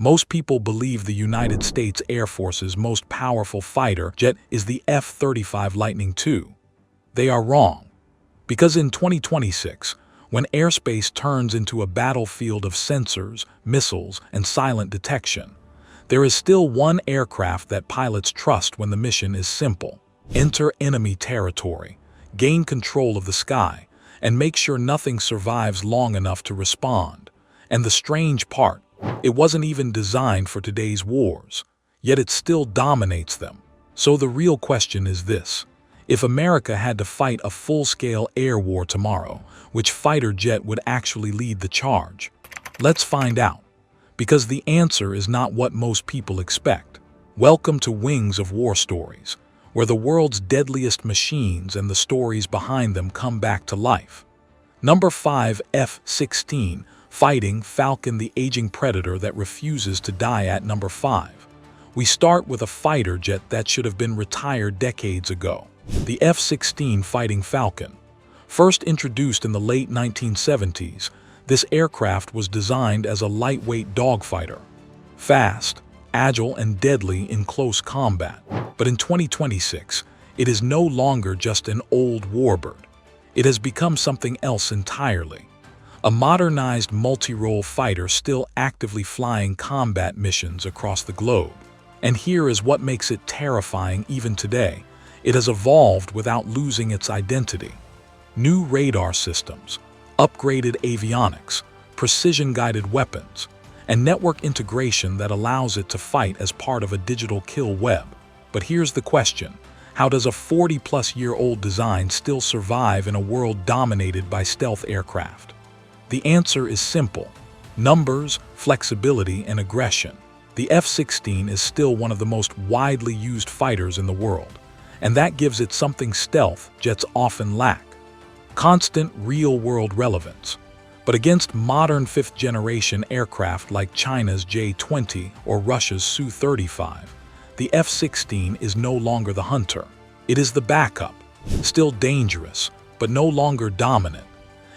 Most people believe the United States Air Force's most powerful fighter jet is the F-35 Lightning II. They are wrong. Because in 2026, when airspace turns into a battlefield of sensors, missiles, and silent detection, there is still one aircraft that pilots trust when the mission is simple. Enter enemy territory, gain control of the sky, and make sure nothing survives long enough to respond. And the strange part, it wasn't even designed for today's wars, yet it still dominates them. So the real question is this: if America had to fight a full-scale air war tomorrow, which fighter jet would actually lead the charge? Let's find out, because the answer is not what most people expect. Welcome to Wings of War Stories, where the world's deadliest machines and the stories behind them come back to life. Number 5. F-16 Fighting Falcon, the aging predator that refuses to die. At number 5, we start with a fighter jet that should have been retired decades ago. The F-16 Fighting Falcon. First introduced in the late 1970s, this aircraft was designed as a lightweight dogfighter. Fast, agile, and deadly in close combat. But in 2026, it is no longer just an old warbird. It has become something else entirely. A modernized multi-role fighter still actively flying combat missions across the globe. And here is what makes it terrifying even today: it has evolved without losing its identity. New radar systems, upgraded avionics, precision-guided weapons, and network integration that allows it to fight as part of a digital kill web. But here's the question: how does a 40-plus-year-old design still survive in a world dominated by stealth aircraft? The answer is simple: numbers, flexibility, and aggression. The F-16 is still one of the most widely used fighters in the world, and that gives it something stealth jets often lack: constant real-world relevance. But against modern fifth-generation aircraft like China's J-20 or Russia's Su-35, the F-16 is no longer the hunter. It is the backup, still dangerous, but no longer dominant.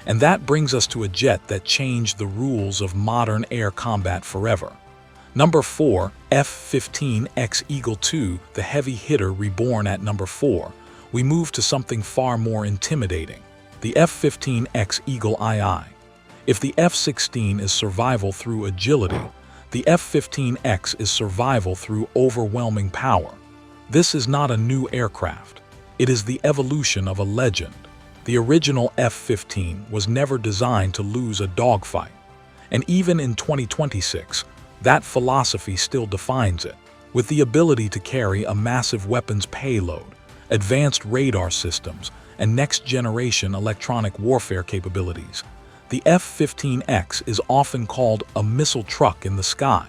And that brings us to a jet that changed the rules of modern air combat forever. Number 4. F-15X Eagle II, the heavy hitter reborn. At number 4, we move to something far more intimidating: the F-15X Eagle II. If the F-16 is survival through agility, the F-15X is survival through overwhelming power. This is not a new aircraft. It is the evolution of a legend. The original F-15 was never designed to lose a dogfight. And even in 2026, that philosophy still defines it. With the ability to carry a massive weapons payload, advanced radar systems, and next-generation electronic warfare capabilities, the F-15X is often called a missile truck in the sky.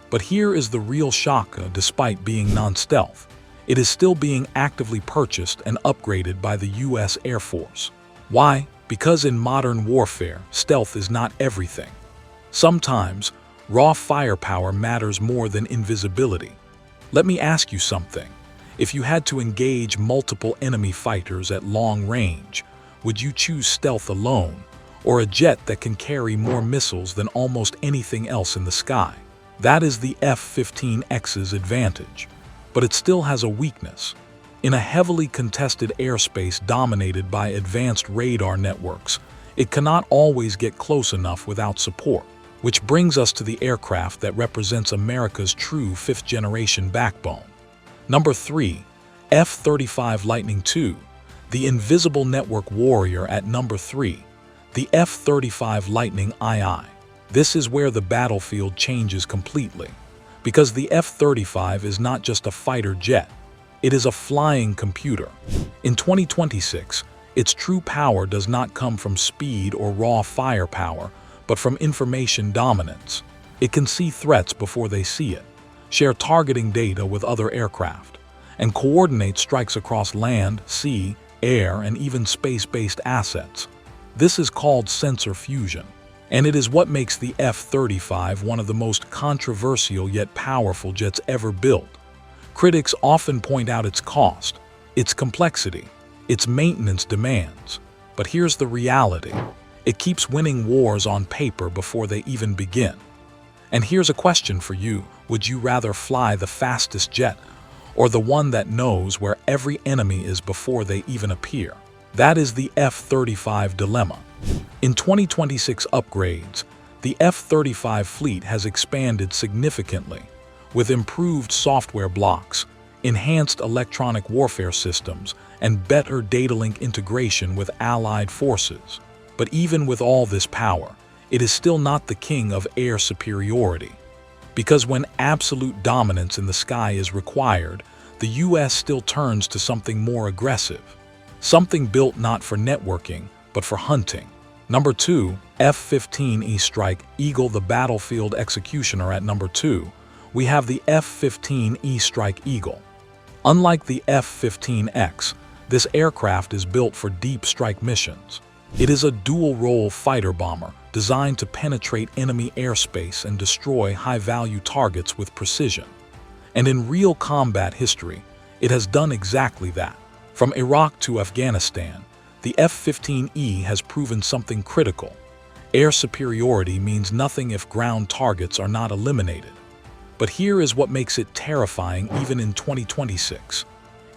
But here is the real shock: despite being non-stealth, it is still being actively purchased and upgraded by the U.S. Air Force. Why? Because in modern warfare, stealth is not everything. Sometimes, raw firepower matters more than invisibility. Let me ask you something. If you had to engage multiple enemy fighters at long range, would you choose stealth alone, or a jet that can carry more missiles than almost anything else in the sky? That is the F-15X's advantage. But it still has a weakness. In a heavily contested airspace dominated by advanced radar networks, it cannot always get close enough without support. Which brings us to the aircraft that represents America's true fifth-generation backbone. Number 3. F-35 Lightning II, the invisible network warrior. At number 3, the F-35 Lightning II. This is where the battlefield changes completely. Because the F-35 is not just a fighter jet, it is a flying computer. In 2026, its true power does not come from speed or raw firepower, but from information dominance. It can see threats before they see it, share targeting data with other aircraft, and coordinate strikes across land, sea, air, and even space-based assets. This is called sensor fusion. And it is what makes the F-35 one of the most controversial yet powerful jets ever built. Critics often point out its cost, its complexity, its maintenance demands. But here's the reality: it keeps winning wars on paper before they even begin. And here's a question for you. Would you rather fly the fastest jet or the one that knows where every enemy is before they even appear? That is the F-35 dilemma. In 2026 upgrades, the F-35 fleet has expanded significantly, with improved software blocks, enhanced electronic warfare systems, and better data link integration with allied forces. But even with all this power, it is still not the king of air superiority. Because when absolute dominance in the sky is required, the US still turns to something more aggressive. Something built not for networking, but for hunting. Number 2, F-15E Strike Eagle, the battlefield executioner. At number 2, we have the F-15E Strike Eagle. Unlike the F-15X, this aircraft is built for deep strike missions. It is a dual-role fighter bomber designed to penetrate enemy airspace and destroy high-value targets with precision. And in real combat history, it has done exactly that. From Iraq to Afghanistan, the F-15E has proven something critical. Air superiority means nothing if ground targets are not eliminated. But here is what makes it terrifying even in 2026.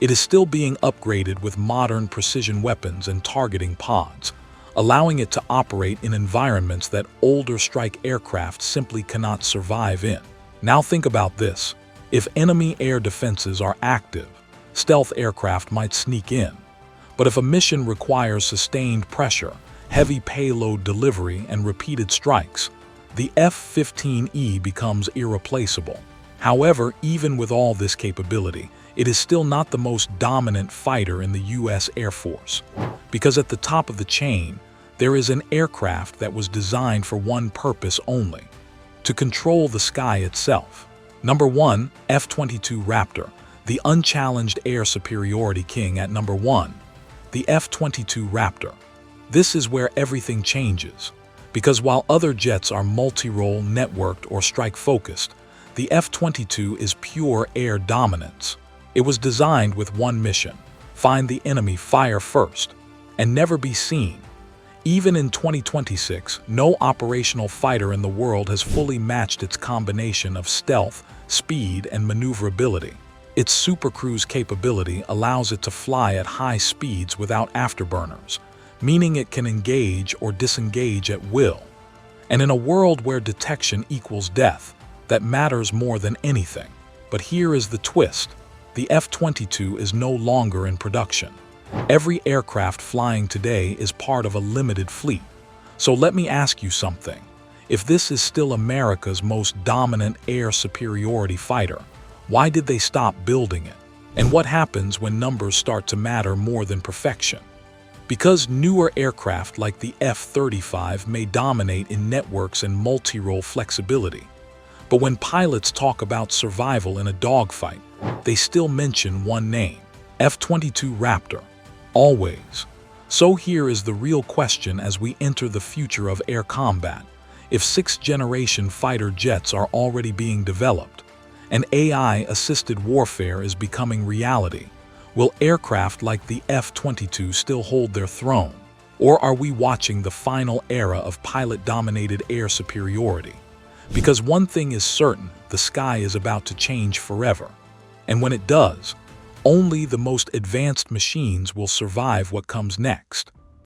It is still being upgraded with modern precision weapons and targeting pods, allowing it to operate in environments that older strike aircraft simply cannot survive in. Now think about this. If enemy air defenses are active, stealth aircraft might sneak in. But if a mission requires sustained pressure, heavy payload delivery, and repeated strikes, the F-15E becomes irreplaceable. However, even with all this capability, it is still not the most dominant fighter in the US Air Force. Because at the top of the chain, there is an aircraft that was designed for one purpose only: to control the sky itself. Number 1, F-22 Raptor, the unchallenged air superiority king. At number 1, the F-22 Raptor. This is where everything changes. Because while other jets are multi-role, networked, or strike-focused, the F-22 is pure air dominance. It was designed with one mission: find the enemy, fire first, and never be seen. Even in 2026, no operational fighter in the world has fully matched its combination of stealth, speed, and maneuverability. Its supercruise capability allows it to fly at high speeds without afterburners, meaning it can engage or disengage at will. And in a world where detection equals death, that matters more than anything. But here is the twist. The F-22 is no longer in production. Every aircraft flying today is part of a limited fleet. So let me ask you something. If this is still America's most dominant air superiority fighter, why did they stop building it? And what happens when numbers start to matter more than perfection? Because newer aircraft like the F-35 may dominate in networks and multi-role flexibility. But when pilots talk about survival in a dogfight, they still mention one name: F-22 Raptor. Always. So here is the real question as we enter the future of air combat. If sixth-generation fighter jets are already being developed, and AI-assisted warfare is becoming reality, will aircraft like the F-22 still hold their throne? Or are we watching the final era of pilot-dominated air superiority? Because one thing is certain: the sky is about to change forever. And when it does, only the most advanced machines will survive what comes next.